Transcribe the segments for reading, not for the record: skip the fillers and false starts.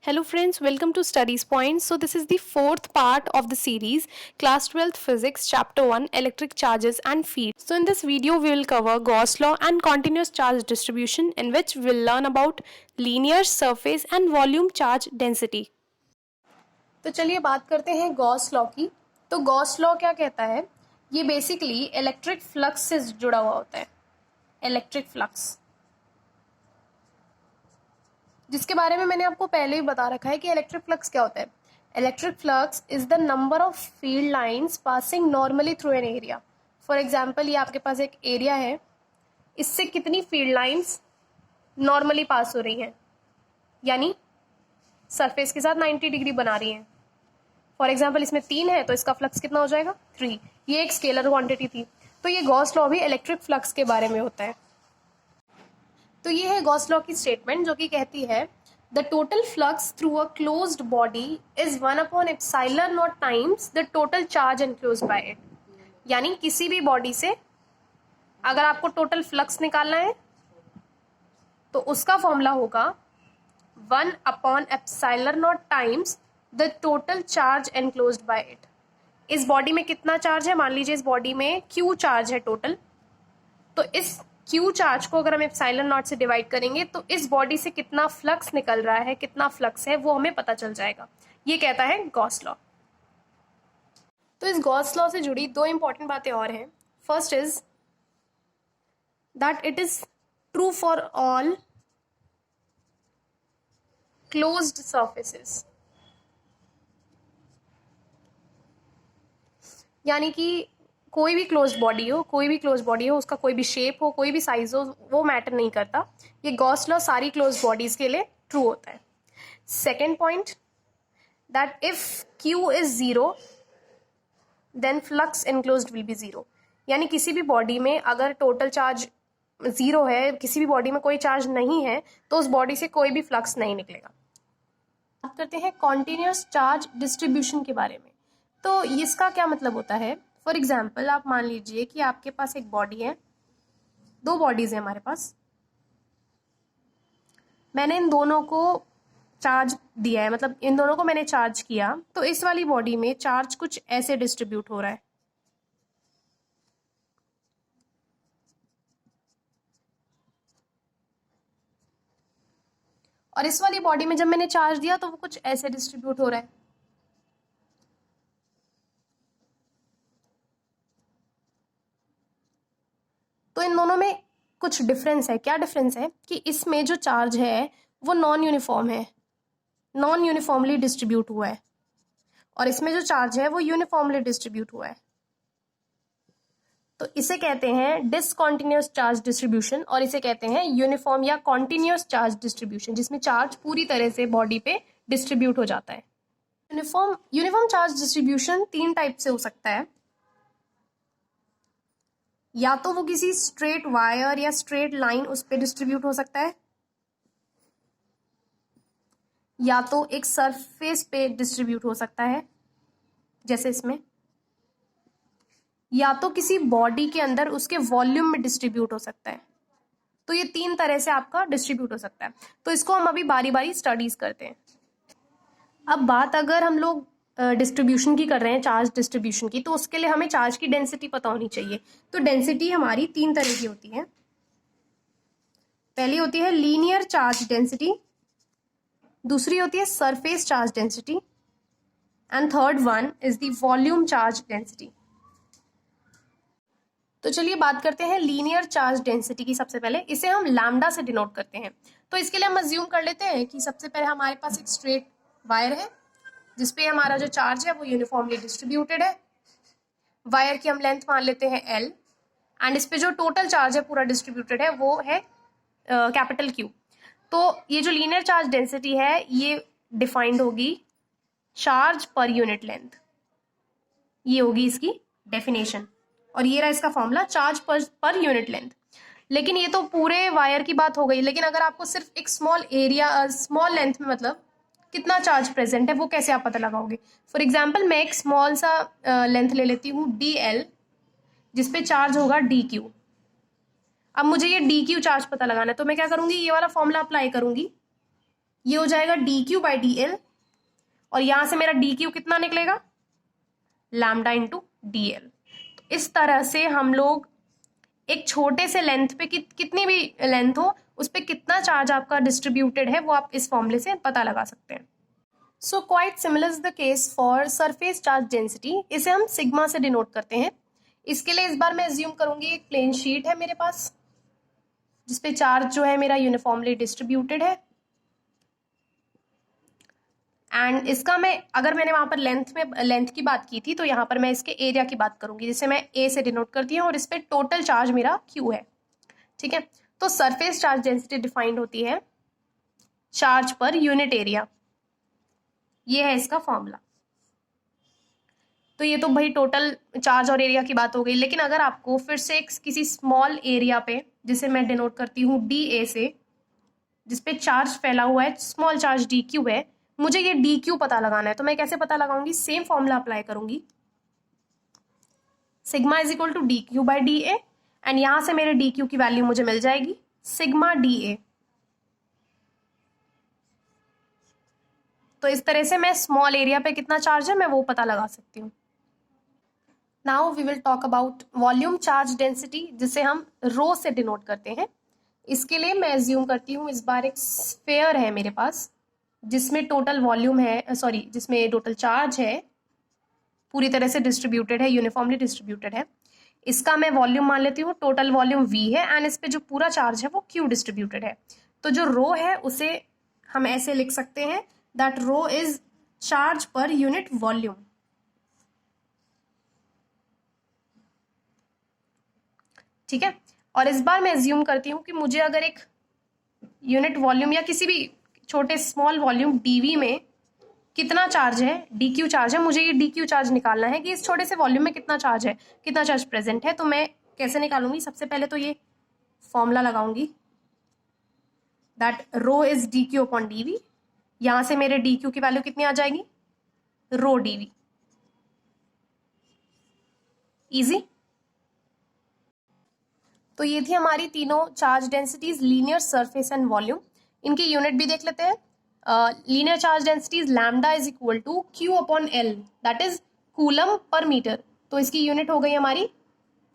Hello friends, welcome to Studies Point. So this is the fourth part of the series, Class 12th Physics, Chapter 1, Electric Charges and Fields. So in this video, we will cover Gauss law and continuous charge distribution, in which we will learn about linear, surface and volume charge density. तो चलिए बात करते हैं Gauss law की। तो Gauss law क्या कहता है? ये बेसिकली इलेक्ट्रिक फ्लक्स से जुड़ा हुआ होता है। इलेक्ट्रिक फ्लक्स, जिसके बारे में मैंने आपको पहले ही बता रखा है कि इलेक्ट्रिक फ्लक्स क्या होता है। Electric flux is the number of field lines passing normally through an area. For example, ये आपके पास एक एरिया है, इससे कितनी फील्ड लाइंस नॉर्मली पास हो रही हैं, यानी सरफेस के साथ 90 डिग्री बना रही हैं। फॉर एग्जाम्पल, इसमें 3 है तो इसका फ्लक्स कितना हो जाएगा? 3। ये एक स्केलर क्वांटिटी थी। तो ये गॉस लॉ भी इलेक्ट्रिक फ्लक्स के बारे में होता है। तो ये है गॉस लॉ की स्टेटमेंट, जो कि कहती है the total flux through a closed body is 1 upon epsilon not times the total charge enclosed bye it. यानी किसी भी बॉडी से अगर आपको टोटल फ्लक्स निकालना है तो उसका फॉर्मूला होगा 1 upon epsilon not times the total charge enclosed bye it. इस बॉडी में कितना चार्ज है? मान लीजिए इस बॉडी में Q चार्ज है टोटल, तो इस Q चार्ज को अगर हम एप्सिलॉन नॉट से डिवाइड करेंगे तो इस बॉडी से कितना फ्लक्स निकल रहा है, कितना फ्लक्स है, वो हमें पता चल जाएगा। ये कहता है गॉस लॉ। तो इस गॉस लॉ से जुड़ी 2 इंपॉर्टेंट बातें और हैं। First is that it is true for all closed surfaces, यानी कि कोई भी क्लोज्ड बॉडी हो, उसका कोई भी शेप हो, कोई भी साइज हो, वो मैटर नहीं करता। ये गॉस लॉ सारी क्लोज्ड बॉडीज के लिए ट्रू होता है। Second point, that if Q is 0 then flux enclosed will be 0। यानी किसी भी बॉडी में अगर टोटल चार्ज 0 है, किसी भी बॉडी में कोई चार्ज नहीं है, तो उस बॉडी से कोई भी फ्लक्स नहीं निकलेगा। बात करते हैं कॉन्टिन्यूस चार्ज डिस्ट्रीब्यूशन के बारे में। तो इसका क्या मतलब होता है? फॉर एग्जाम्पल, आप मान लीजिए कि आपके पास एक बॉडी है, 2 बॉडीज है हमारे पास। मैंने इन दोनों को चार्ज दिया है, मतलब इन दोनों को मैंने चार्ज किया, तो इस वाली बॉडी में चार्ज कुछ ऐसे डिस्ट्रीब्यूट हो रहा है। और इस वाली बॉडी में जब मैंने चार्ज दिया तो वो कुछ ऐसे डिस्ट्रीब्यूट हो रहा है। तो इन दोनों में कुछ डिफरेंस है। क्या डिफरेंस है? कि इसमें जो चार्ज है वो नॉन यूनिफॉर्म है, नॉन यूनिफॉर्मली डिस्ट्रीब्यूट हुआ है, और इसमें जो चार्ज है वो यूनिफॉर्मली डिस्ट्रीब्यूट हुआ है। तो इसे कहते हैं डिसकॉन्टिन्यूअस चार्ज डिस्ट्रीब्यूशन, और इसे कहते हैं यूनिफॉर्म या कॉन्टिन्यूअस चार्ज डिस्ट्रीब्यूशन, जिसमें चार्ज पूरी तरह से बॉडी पे डिस्ट्रीब्यूट हो जाता है। यूनिफॉर्म चार्ज डिस्ट्रीब्यूशन 3 टाइप से हो सकता है। या तो वो किसी स्ट्रेट वायर या स्ट्रेट लाइन उस पर डिस्ट्रीब्यूट हो सकता है, या तो एक सरफेस पे डिस्ट्रीब्यूट हो सकता है जैसे इसमें, या तो किसी बॉडी के अंदर उसके वॉल्यूम में डिस्ट्रीब्यूट हो सकता है। तो ये 3 तरह से आपका डिस्ट्रीब्यूट हो सकता है। तो इसको हम अभी बारी बारी स्टडीज करते हैं। अब बात अगर हम लोग डिस्ट्रीब्यूशन की कर रहे हैं, चार्ज डिस्ट्रीब्यूशन की, तो उसके लिए हमें चार्ज की डेंसिटी पता होनी चाहिए। तो डेंसिटी हमारी 3 तरह की होती है। पहली होती है लीनियर चार्ज डेंसिटी, दूसरी होती है surface charge density, and third one is the volume charge density. तो चलिए बात करते हैं लीनियर चार्ज डेंसिटी की। सबसे पहले इसे हम लैम्डा से डिनोट करते हैं। तो इसके लिए हम अज्यूम कर लेते हैं कि सबसे पहले हमारे पास एक स्ट्रेट वायर है जिसपे हमारा जो चार्ज है वो यूनिफॉर्मली डिस्ट्रीब्यूटेड है। वायर की हम लेंथ मान लेते हैं L, एंड इस पे जो टोटल चार्ज है पूरा डिस्ट्रीब्यूटेड है वो है कैपिटल Q। तो ये जो लीनियर चार्ज डेंसिटी है ये डिफाइंड होगी चार्ज पर यूनिट लेंथ, ये होगी इसकी डेफिनेशन, और ये रहा इसका formula charge per unit length. लेकिन ये तो पूरे वायर की बात हो गई, लेकिन अगर आपको सिर्फ एक स्मॉल एरिया, स्मॉल लेंथ में मतलब कितना चार्ज प्रेजेंट है वो कैसे आप पता लगाओगे? फॉर एग्जाम्पल, मैं एक स्मॉल सा लेंथ ले लेती हूँ DL, जिसपे चार्ज होगा DQ। अब मुझे ये DQ चार्ज पता लगाना है, तो मैं क्या करूंगी? ये वाला फॉर्मूला अप्लाई करूंगी ये हो जाएगा dq/dl, और यहां से मेरा dq कितना निकलेगा, लैम्डा इंटू dl। तो इस तरह से हम लोग एक छोटे से लेंथ पे कितनी भी लेंथ हो उस पे कितना चार्ज आपका डिस्ट्रीब्यूटेड है वो आप इस फॉर्मूले से पता लगा सकते हैं। So quite similar is the case for surface charge density, इसे हम सिग्मा से डिनोट करते हैं। इसके लिए इस बार मैं एज्यूम करूंगी एक प्लेन शीट है मेरे पास जिसपे चार्ज जो है मेरा यूनिफॉर्मली डिस्ट्रीब्यूटेड है, एंड इसका मैं अगर मैंने वहां पर लेंथ की बात की थी तो यहाँ पर मैं इसके एरिया की बात करूंगी जिसे मैं ए से डिनोट करती हूँ, और इस पे टोटल चार्ज मेरा क्यू है। ठीक है, तो सरफेस चार्ज डेंसिटी डिफाइंड होती है चार्ज पर यूनिट एरिया, ये है इसका फॉर्मूला। तो ये तो भाई टोटल चार्ज और एरिया की बात हो गई, लेकिन अगर आपको फिर से एक किसी स्मॉल एरिया पे जिसे मैं डिनोट करती हूँ डी ए से, जिसपे चार्ज फैला हुआ है, स्मॉल चार्ज डी क्यू है, मुझे ये डी क्यू पता लगाना है, तो मैं कैसे पता लगाऊंगी, सेम फॉर्मूला अप्लाई करूंगी, sigma is equal to D Q by D A, and यहां से मेरे डी क्यू की वैल्यू मुझे मिल जाएगी सिग्मा डी ए। तो इस तरह से मैं स्मॉल एरिया पे कितना चार्ज है मैं वो पता लगा सकती हूँ। Now we will talk about volume charge density, जिसे हम रो से डिनोट करते हैं। इसके लिए मैं एज्यूम करती हूँ इस बार एक स्फेयर है मेरे पास जिसमें टोटल वॉल्यूम है, जिसमें टोटल चार्ज है पूरी तरह से डिस्ट्रीब्यूटेड है, यूनिफॉर्मली डिस्ट्रीब्यूटेड है। इसका मैं वॉल्यूम मान लेती हूँ, टोटल वॉल्यूम v है, एंड इस पे जो पूरा चार्ज है वो q डिस्ट्रीब्यूटेड है। तो जो रो है उसे हम ऐसे लिख सकते हैं that rho is charge per unit volume. ठीक है, और इस बार मैं एज्यूम करती हूँ कि मुझे अगर एक यूनिट वॉल्यूम या किसी भी छोटे स्मॉल वॉल्यूम dv में कितना चार्ज है, dq चार्ज है, मुझे ये dq चार्ज निकालना है कि इस छोटे से वॉल्यूम में कितना चार्ज है, कितना चार्ज प्रेजेंट है। तो मैं कैसे निकालूंगी, सबसे पहले तो ये फॉर्मूला लगाऊंगी that rho is dq upon dv। यहां से मेरे dq की वैल्यू कितनी आ जाएगी, रो dv। इजी। तो ये थी हमारी तीनों charge densities, linear, surface and volume. इनकी यूनिट भी देख लेते हैं। Linear charge densities lambda is equal to Q upon L, that is coulomb per metre. तो इसकी यूनिट हो गई हमारी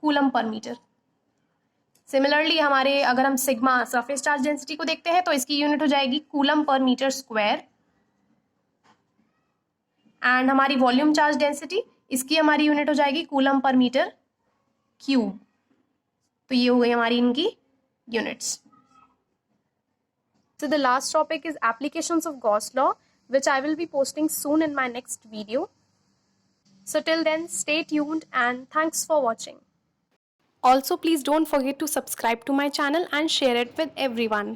कूलम पर मीटर। सिमिलरली हमारे अगर हम सिग्मा सरफेस चार्ज डेंसिटी को देखते हैं तो इसकी यूनिट हो जाएगी coulomb per metre square, and हमारी वॉल्यूम चार्ज डेंसिटी, इसकी हमारी यूनिट हो जाएगी कूलम पर मीटर क्यूब। तो ये हो गई हमारी इनकी units. So the last topic is applications of Gauss law, which I will be posting soon in my next video. So till then, stay tuned and thanks for watching. Also, please don't forget to subscribe to my channel and share it with everyone.